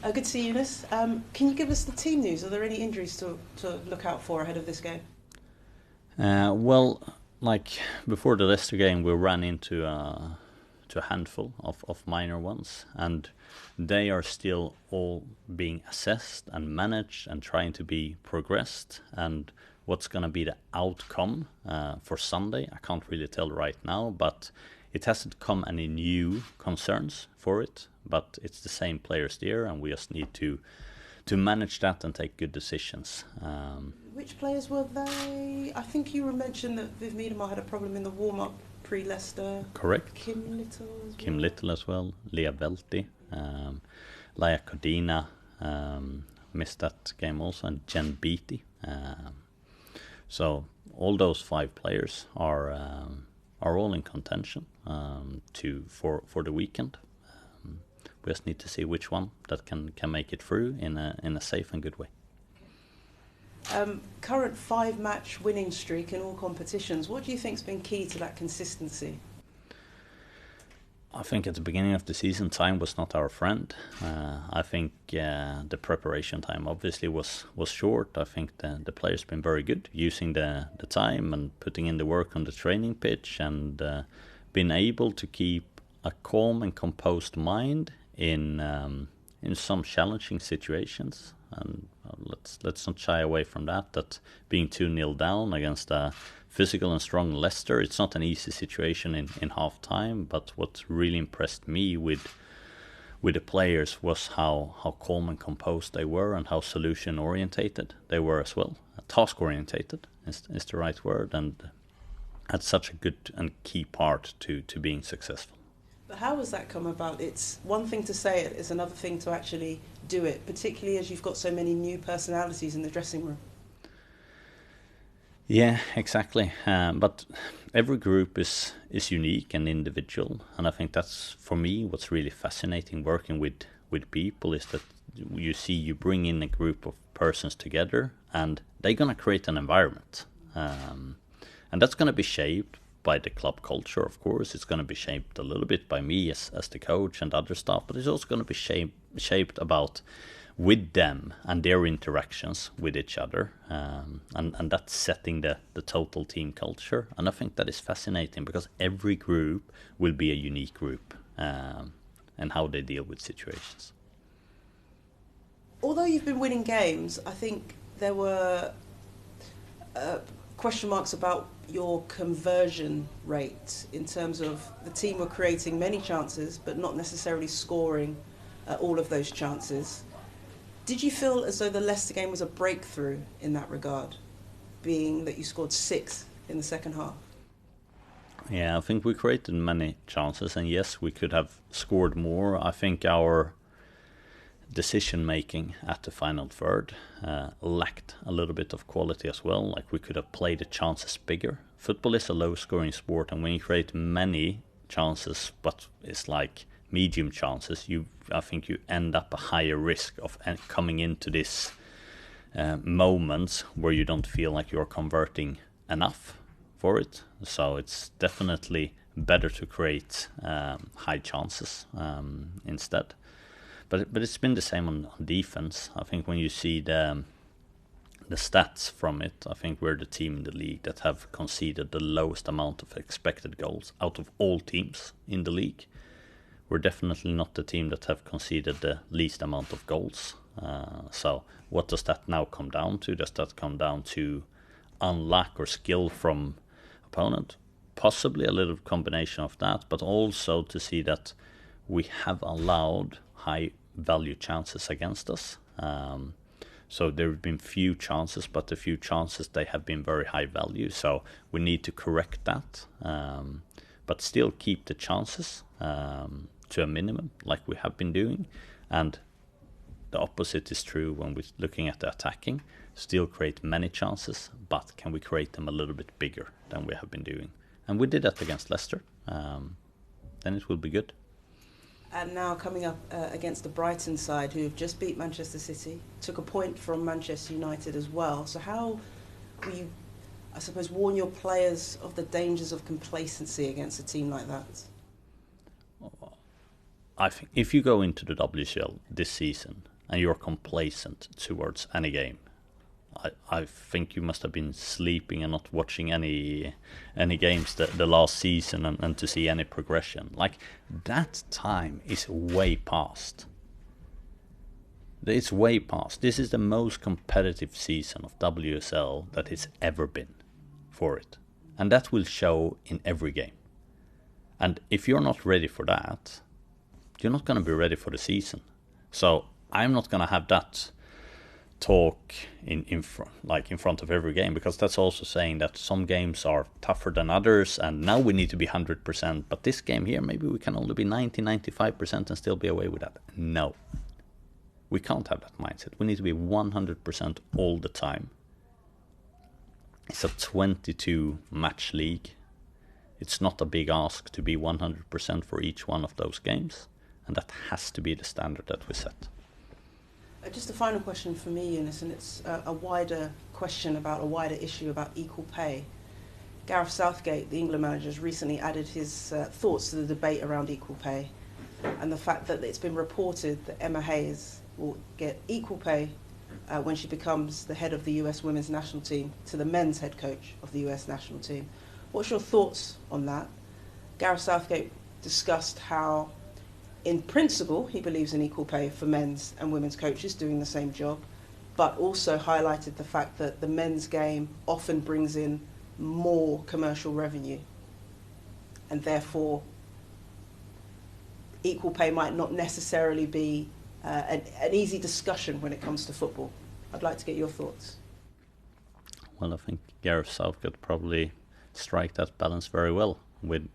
Good to see you, Eunice. Can you give us the team news? Are there any injuries to look out for ahead of this game? Well, like before the Leicester game, we ran into to a handful of minor ones, and they are still all being assessed and managed and trying to be progressed. And what's going to be the outcome for Sunday, I can't really tell right now, but it hasn't come any new concerns for it. But it's the same players there, and we just need to manage that and take good decisions. Which players were they? I think you mentioned that Viv Miedema had a problem in the warm-up pre-Leicester. Correct. Kim Little as well. Kim Little as well, Leah Velti, Laia Codina missed that game also, and Jen Beattie. So all those five players are all in contention for the weekend. We just need to see which one that can make it through in a safe and good way. Current 5-match winning streak in all competitions. What do you think's been key to that consistency? I think at the beginning of the season, time was not our friend. I think the preparation time obviously was short. I think the players been very good using the time and putting in the work on the training pitch, and been able to keep a calm and composed mind in some challenging situations. And let's not shy away from that. That being 2-0 down against a physical and strong Leicester, it's not an easy situation in half time. But what really impressed me with the players was how calm and composed they were, and how solution orientated they were as well. Task orientated is the right word, and that's such a good and key part to being successful. But how has that come about? It's one thing to say it, it's another thing to actually do it, particularly as you've got so many new personalities in the dressing room. Yeah, exactly. But every group is unique and individual, and I think that's, for me, what's really fascinating working with people, is that you bring in a group of persons together, and they're gonna create an environment, and that's gonna be shaped by the club culture. Of course, it's gonna be shaped a little bit by me as the coach and other staff, but it's also gonna be shaped about with them and their interactions with each other, and that's setting the total team culture. And I think that is fascinating, because every group will be a unique group, and how they deal with situations. Although you've been winning games, I think there were question marks about your conversion rate, in terms of the team were creating many chances but not necessarily scoring all of those chances. Did you feel as though the Leicester game was a breakthrough in that regard, being that you scored 6 in the second half? Yeah, I think we created many chances, and yes, we could have scored more. I think our decision making at the final third lacked a little bit of quality as well. Like, we could have played the chances bigger. Football is a low scoring sport, and when you create many chances, but it's like medium chances, I think you end up a higher risk of coming into this moments where you don't feel like you're converting enough for it. So it's definitely better to create high chances instead. But it's been the same on defense. I think when you see the stats from it, I think we're the team in the league that have conceded the lowest amount of expected goals out of all teams in the league. We're definitely not the team that have conceded the least amount of goals. So what does that now come down to? Does that come down to unluck or skill from opponent? Possibly a little combination of that, but also to see that we have allowed high value chances against us. So there have been few chances, but the few chances, they have been very high value. So we need to correct that, but still keep the chances to a minimum, like we have been doing. And the opposite is true when we're looking at the attacking. Still create many chances, but can we create them a little bit bigger than we have been doing? And we did that against Leicester. Then it will be good. And now coming up against the Brighton side, who have just beat Manchester City, took a point from Manchester United as well. So how will you, I suppose, warn your players of the dangers of complacency against a team like that? I think if you go into the WCL this season and you're complacent towards any game, I think you must have been sleeping and not watching any games the last season and to see any progression. Like, that time is way past. It's way past. This is the most competitive season of WSL that it's ever been for it. And that will show in every game. And if you're not ready for that, you're not going to be ready for the season. So I'm not going to have that talk in front of every game, because that's also saying that some games are tougher than others, and now we need to be 100%. But this game here, maybe we can only be 90-95% and still be away with that. No. We can't have that mindset. We need to be 100% all the time. It's a 22 match league. It's not a big ask to be 100% for each one of those games. And that has to be the standard that we set. Just a final question for me, Eunice, and it's a wider question about a wider issue about equal pay. Gareth Southgate, the England manager, has recently added his thoughts to the debate around equal pay, and the fact that it's been reported that Emma Hayes will get equal pay when she becomes the head of the US women's national team to the men's head coach of the US national team. What's your thoughts on that? Gareth Southgate discussed how, in principle, he believes in equal pay for men's and women's coaches doing the same job, but also highlighted the fact that the men's game often brings in more commercial revenue, and therefore equal pay might not necessarily be an easy discussion when it comes to football. I'd like to get your thoughts. Well, I think Gareth Southgate probably strike that balance very well with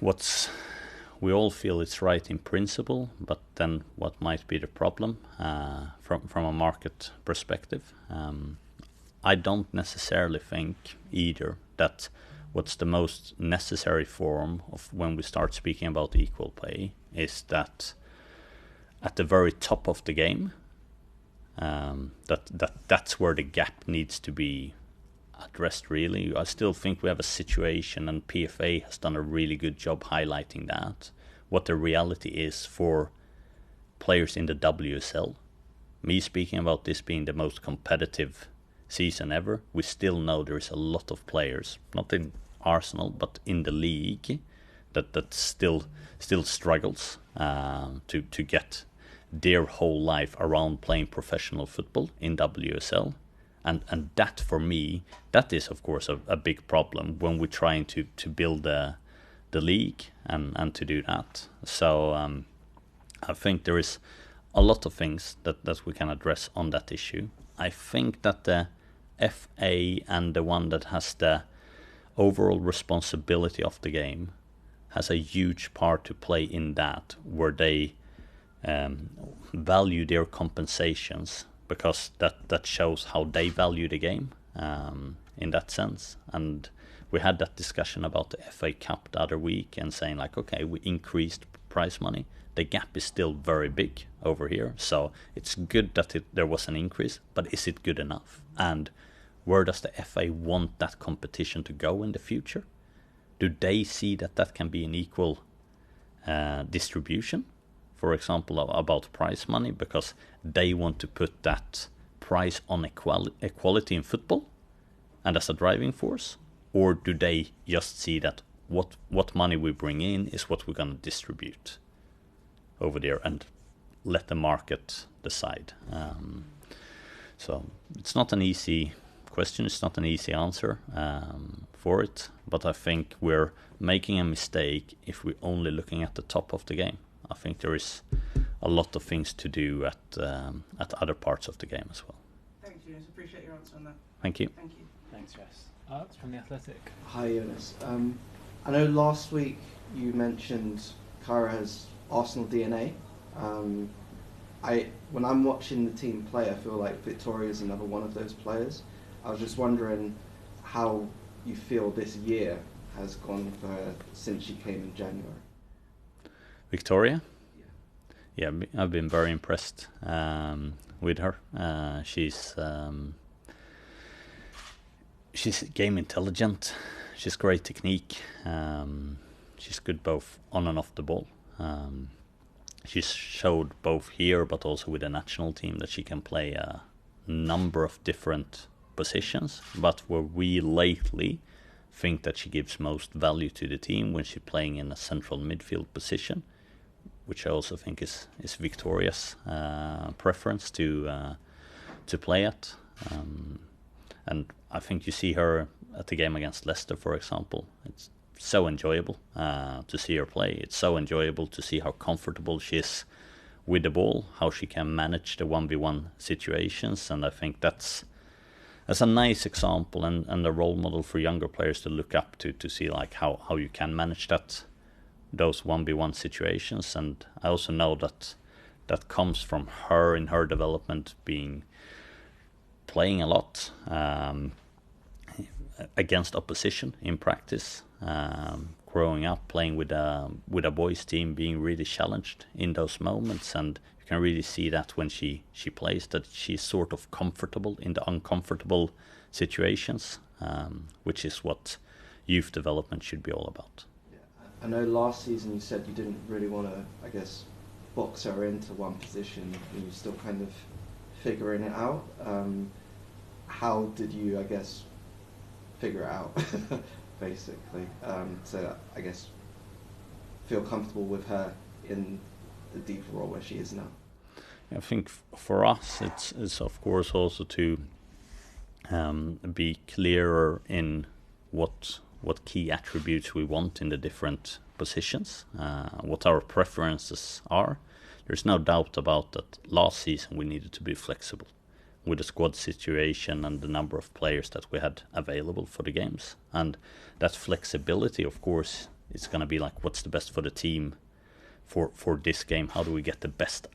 what's we all feel it's right in principle, but then what might be the problem from a market perspective. I don't necessarily think either that what's the most necessary form of when we start speaking about equal pay is that at the very top of the game, that's where the gap needs to be addressed, really. I still think we have a situation, and PFA has done a really good job highlighting that, what the reality is for players in the WSL. Me speaking about this being the most competitive season ever, we still know there is a lot of players, not in Arsenal, but in the league, that still struggles to get their whole life around playing professional football in WSL. And that, for me, that is, of course, a big problem when we're trying to build the league and to do that. So I think there is a lot of things that we can address on that issue. I think that the FA and the one that has the overall responsibility of the game has a huge part to play in that, where they value their compensations, because that shows how they value the game in that sense. And we had that discussion about the FA Cup the other week and saying, like, okay, we increased prize money. The gap is still very big over here. So it's good that there was an increase, but is it good enough? And where does the FA want that competition to go in the future? Do they see that can be an equal distribution? For example, about prize money, because they want to put that price on equality in football and as a driving force? Or do they just see that what money we bring in is what we're going to distribute over there and let the market decide? So it's not an easy question, it's not an easy answer for it, but I think we're making a mistake if we're only looking at the top of the game. I think there is a lot of things to do at other parts of the game as well. Thank you, Eunice. Appreciate your answer on that. Thank you. Thank you. Thanks, Jess. Art from The Athletic. Hi, Eunice. I know last week you mentioned Kyra has Arsenal DNA. When I'm watching the team play, I feel like Victoria is another one of those players. I was just wondering how you feel this year has gone for her since she came in January. Victoria? Yeah, I've been very impressed with her. She's game intelligent. She's great technique. She's good both on and off the ball. She showed both here but also with the national team that she can play a number of different positions, but where we lately think that she gives most value to the team when she's playing in a central midfield position, which I also think is Victoria's preference to play at. And I think you see her at the game against Leicester, for example. It's so enjoyable to see her play. It's so enjoyable to see how comfortable she is with the ball, how she can manage the 1v1 situations, and I think that's a nice example and a role model for younger players to look up to see like how you can manage those 1v1 situations. And I also know that comes from her in her development, playing a lot against opposition in practice, growing up playing with a boys team, being really challenged in those moments, and you can really see that when she plays, that she's sort of comfortable in the uncomfortable situations, which is what youth development should be all about. I know last season you said you didn't really want to, I guess, box her into one position, and you're still kind of figuring it out. How did you, I guess, figure it out, basically, to, I guess, feel comfortable with her in the deeper role where she is now? I think for us it's of course also to be clearer in what key attributes we want in the different positions, what our preferences are. There's no doubt about that last season we needed to be flexible with the squad situation and the number of players that we had available for the games. And that flexibility, of course, is going to be like, what's the best for the team for this game? How do we get the best